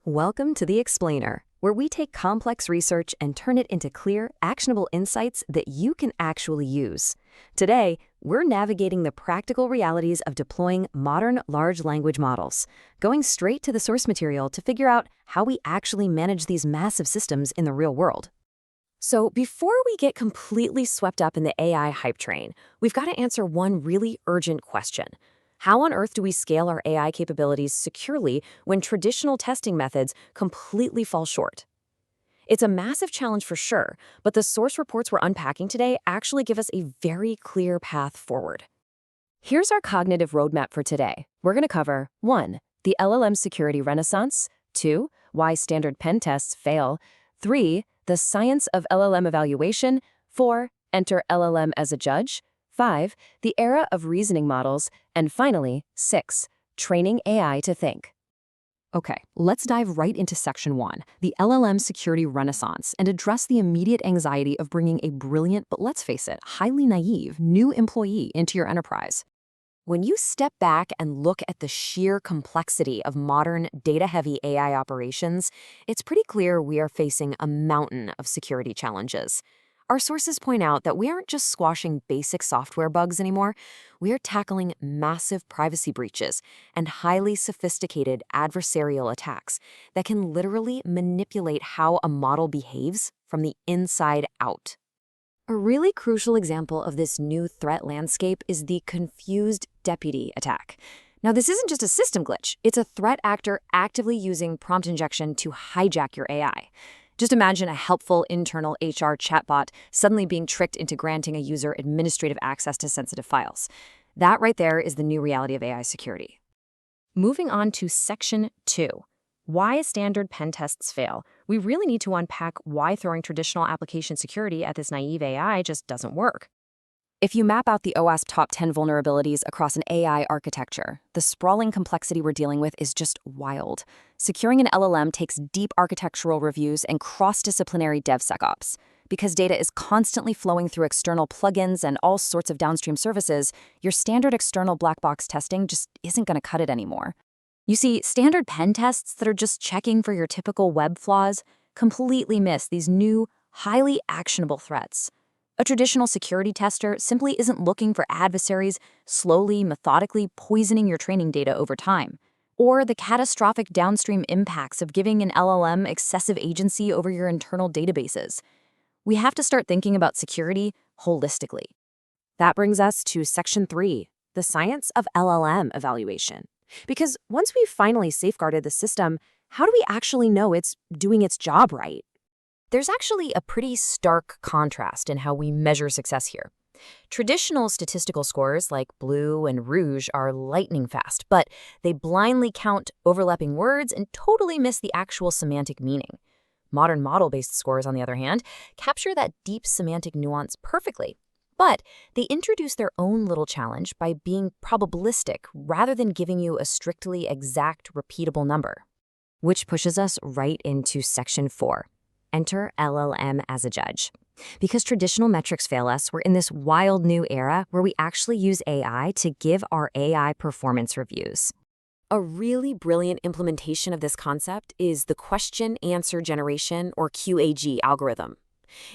Welcome to The Explainer, where we take complex research and turn it into clear, actionable insights that you can actually use. Today, we're navigating the practical realities of deploying modern large language models, going straight to the source material to figure out how we actually manage these massive systems in the real world. So before we get completely swept up in the AI hype train, we've got to answer one really urgent question. How on earth do we scale our AI capabilities securely when traditional testing methods completely fall short? It's a massive challenge for sure, but the source reports we're unpacking today actually give us a very clear path forward. Here's our cognitive roadmap for today. We're going to cover 1. The LLM security renaissance, 2. Why standard pen tests fail, 3. The science of LLM evaluation, 4. Enter LLM as a judge, 5. The era of reasoning models, and finally, 6. Training AI to think. Okay, let's dive right into Section 1, the LLM security renaissance, and address the immediate anxiety of bringing a brilliant, but let's face it, highly naive, new employee into your enterprise. When you step back and look at the sheer complexity of modern, data-heavy AI operations, it's pretty clear we are facing a mountain of security challenges. Our sources point out that we aren't just squashing basic software bugs anymore, we are tackling massive privacy breaches and highly sophisticated adversarial attacks that can literally manipulate how a model behaves from the inside out. A really crucial example of this new threat landscape is the confused deputy attack. Now, this isn't just a system glitch, it's a threat actor actively using prompt injection to hijack your AI. Just imagine a helpful internal HR chatbot suddenly being tricked into granting a user administrative access to sensitive files. That right there is the new reality of AI security. Moving on to Section 2. Why standard pen tests fail. We really need to unpack why throwing traditional application security at this naive AI just doesn't work. If you map out the OWASP top 10 vulnerabilities across an AI architecture, the sprawling complexity we're dealing with is just wild. Securing an LLM takes deep architectural reviews and cross-disciplinary DevSecOps. Because data is constantly flowing through external plugins and all sorts of downstream services, your standard external black box testing just isn't going to cut it anymore. You see, standard pen tests that are just checking for your typical web flaws completely miss these new, highly actionable threats. A traditional security tester simply isn't looking for adversaries slowly, methodically poisoning your training data over time, or the catastrophic downstream impacts of giving an LLM excessive agency over your internal databases. We have to start thinking about security holistically. That brings us to Section 3, the science of LLM evaluation. Because once we've finally safeguarded the system, how do we actually know it's doing its job right? There's actually a pretty stark contrast in how we measure success here. Traditional statistical scores like Blue and Rouge are lightning fast, but they blindly count overlapping words and totally miss the actual semantic meaning. Modern model-based scores, on the other hand, capture that deep semantic nuance perfectly. But they introduce their own little challenge by being probabilistic rather than giving you a strictly exact, repeatable number. Which pushes us right into Section 4. Enter LLM as a judge. Because traditional metrics fail us, we're in this wild new era where we actually use AI to give our AI performance reviews. A really brilliant implementation of this concept is the question-answer generation, or QAG, algorithm.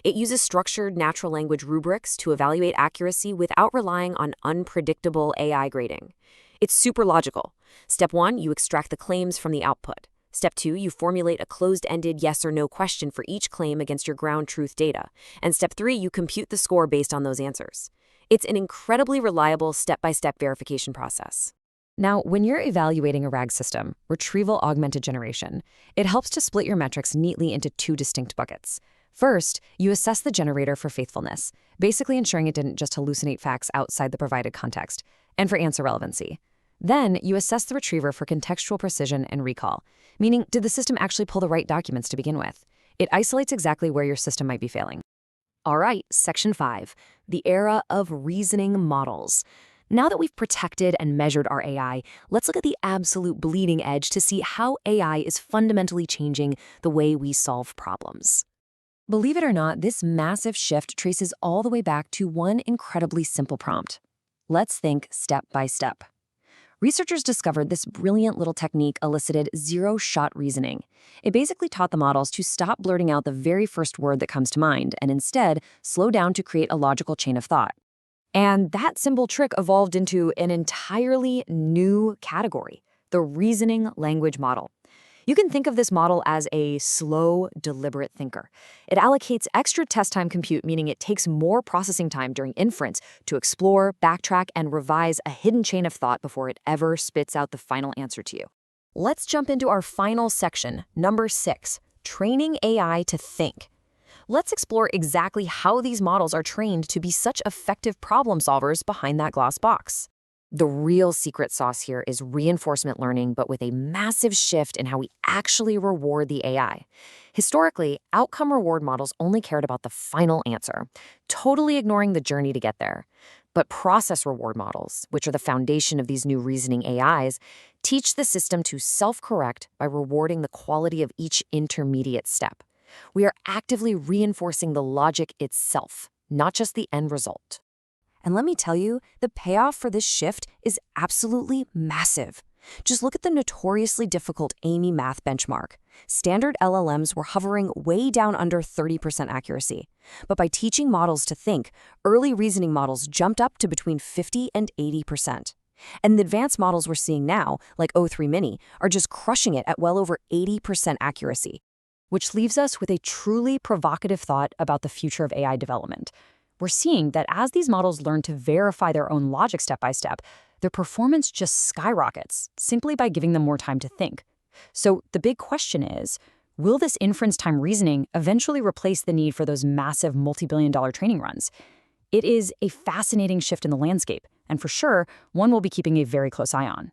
It uses structured natural language rubrics to evaluate accuracy without relying on unpredictable AI grading. It's super logical. Step 1, you extract the claims from the output. Step 2, you formulate a closed-ended yes or no question for each claim against your ground truth data. And Step 3, you compute the score based on those answers. It's an incredibly reliable step-by-step verification process. Now, when you're evaluating a RAG system, retrieval augmented generation, it helps to split your metrics neatly into 2 distinct buckets. First, you assess the generator for faithfulness, basically ensuring it didn't just hallucinate facts outside the provided context, and for answer relevancy. Then, you assess the retriever for contextual precision and recall, meaning did the system actually pull the right documents to begin with? It isolates exactly where your system might be failing. All right, Section 5, the era of reasoning models. Now that we've protected and measured our AI, let's look at the absolute bleeding edge to see how AI is fundamentally changing the way we solve problems. Believe it or not, this massive shift traces all the way back to one incredibly simple prompt. Let's think step by step. Researchers discovered this brilliant little technique elicited zero-shot reasoning. It basically taught the models to stop blurting out the very first word that comes to mind and instead slow down to create a logical chain of thought. And that simple trick evolved into an entirely new category, the reasoning language model. You can think of this model as a slow, deliberate thinker. It allocates extra test time compute, meaning it takes more processing time during inference to explore, backtrack, and revise a hidden chain of thought before it ever spits out the final answer to you. Let's jump into our final section, number 6, training AI to think. Let's explore exactly how these models are trained to be such effective problem solvers behind that glass box. The real secret sauce here is reinforcement learning, but with a massive shift in how we actually reward the AI. Historically, outcome reward models only cared about the final answer, totally ignoring the journey to get there. But process reward models, which are the foundation of these new reasoning AIs, teach the system to self-correct by rewarding the quality of each intermediate step. We are actively reinforcing the logic itself, not just the end result. And let me tell you, the payoff for this shift is absolutely massive. Just look at the notoriously difficult Amy math benchmark. Standard LLMs were hovering way down under 30% accuracy. But by teaching models to think, early reasoning models jumped up to between 50 and 80%. And the advanced models we're seeing now, like O3 Mini, are just crushing it at well over 80% accuracy. Which leaves us with a truly provocative thought about the future of AI development. We're seeing that as these models learn to verify their own logic step by step, their performance just skyrockets simply by giving them more time to think. So the big question is, will this inference time reasoning eventually replace the need for those massive multi-billion-dollar training runs? It is a fascinating shift in the landscape, and for sure, one we'll be keeping a very close eye on.